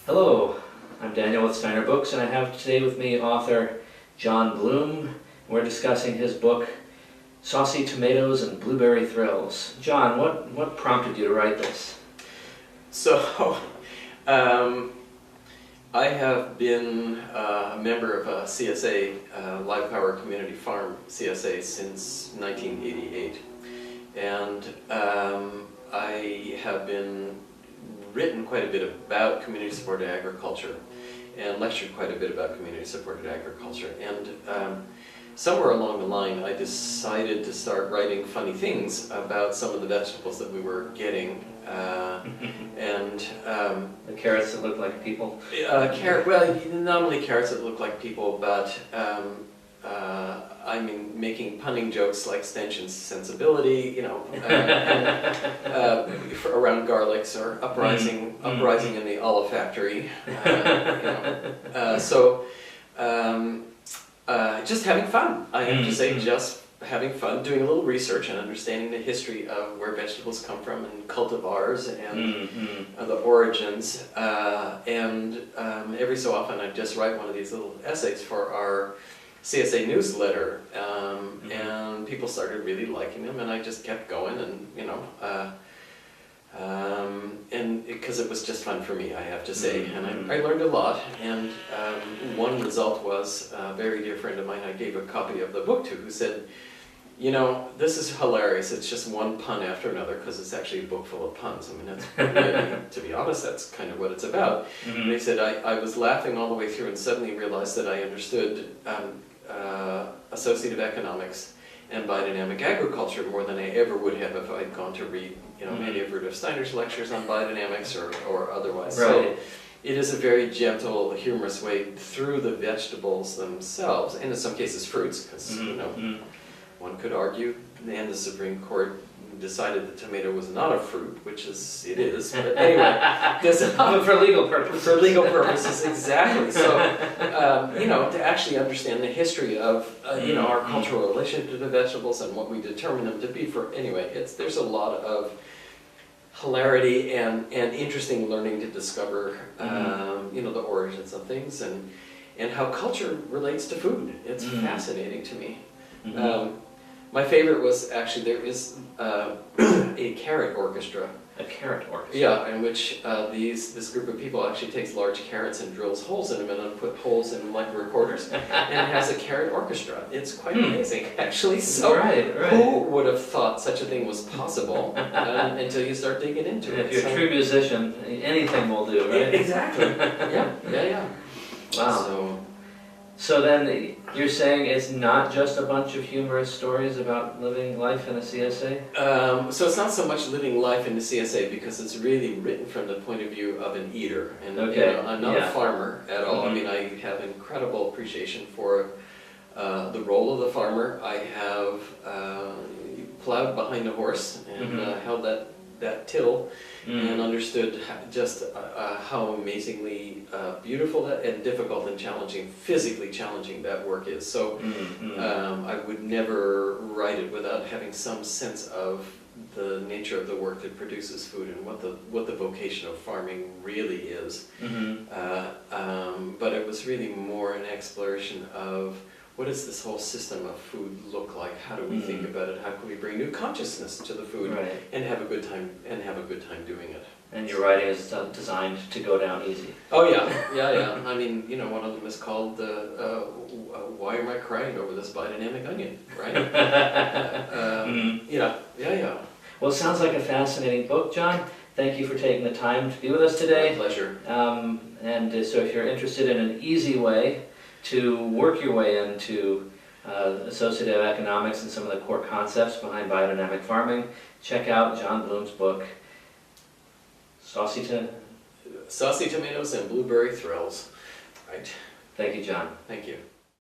Hello, I'm Daniel with SteinerBooks, and I have today with me author John Bloom. We're discussing his book, Saucy Tomatoes and Blueberry Thrills. John, what prompted you to write this? So, I have been a member of CSA, Live Power Community Farm, CSA, since 1988. And I have written quite a bit about community-supported agriculture and lectured quite a bit about community-supported agriculture. And somewhere along the line, I decided to start writing funny things about some of the vegetables that we were getting. The carrots that look like people? Well, not only carrots that look like people, but I mean, making punning jokes like stench and sensibility, you know, around garlics or uprising in the olfactory, just having fun. I have to say, just having fun, doing a little research and understanding the history of where vegetables come from and cultivars and the origins. Every so often I just write one of these little essays for our CSA newsletter, and people started really liking them, and I just kept going, and you know, and because it was just fun for me, I have to say, and I learned a lot. And one result was a very dear friend of mine I gave a copy of the book to, who said, you know, this is hilarious, it's just one pun after another, because it's actually a book full of puns. I mean, that's really, to be honest, that's kind of what it's about. And they said, I was laughing all the way through and suddenly realized that I understood associative economics and biodynamic agriculture more than I ever would have if I'd gone to read, you know, many of Rudolf Steiner's lectures on biodynamics or otherwise. Right. So it is a very gentle, humorous way through the vegetables themselves, and in some cases fruits, because you know, one could argue, and the Supreme Court decided the tomato was not a fruit, which it is, but anyway. But for legal purposes. For legal purposes, exactly. So, you know, to actually understand the history of, you know, our cultural relationship to the vegetables and what we determine them to be for, anyway, there's a lot of hilarity and interesting learning to discover, you know, the origins of things and how culture relates to food. It's fascinating to me. My favorite was actually, there is a carrot orchestra. A carrot orchestra? Yeah, in which this group of people actually takes large carrots and drills holes in them and then put holes in them like recorders. And it has a carrot orchestra. It's quite amazing, actually. So who would have thought such a thing was possible until you start digging into it? If you're a true musician, anything will do, right? Exactly. Yeah. Wow. So then you're saying it's not just a bunch of humorous stories about living life in a CSA? So it's not so much living life in the CSA, because it's really written from the point of view of an eater. And you know, I'm not a farmer at all. I mean, I have incredible appreciation for the role of the farmer. I have plowed behind a horse and held that till and understood just how amazingly beautiful and difficult and challenging, physically challenging that work is. So I would never write it without having some sense of the nature of the work that produces food and what the vocation of farming really is. But it was really more an exploration of what does this whole system of food look like? How do we think about it? How can we bring new consciousness to the food and have a good time doing it? And your writing is designed to go down easy. Oh yeah. I mean, you know, one of them is called "Why Am I Crying Over This Biodynamic Onion?" Right? Yeah. Well, it sounds like a fascinating book, John. Thank you for taking the time to be with us today. My pleasure. So if you're interested in an easy way to work your way into associative economics and some of the core concepts behind biodynamic farming, check out John Bloom's book, Saucy Tomatoes and Blueberry Thrills. Right. Thank you, John. Thank you.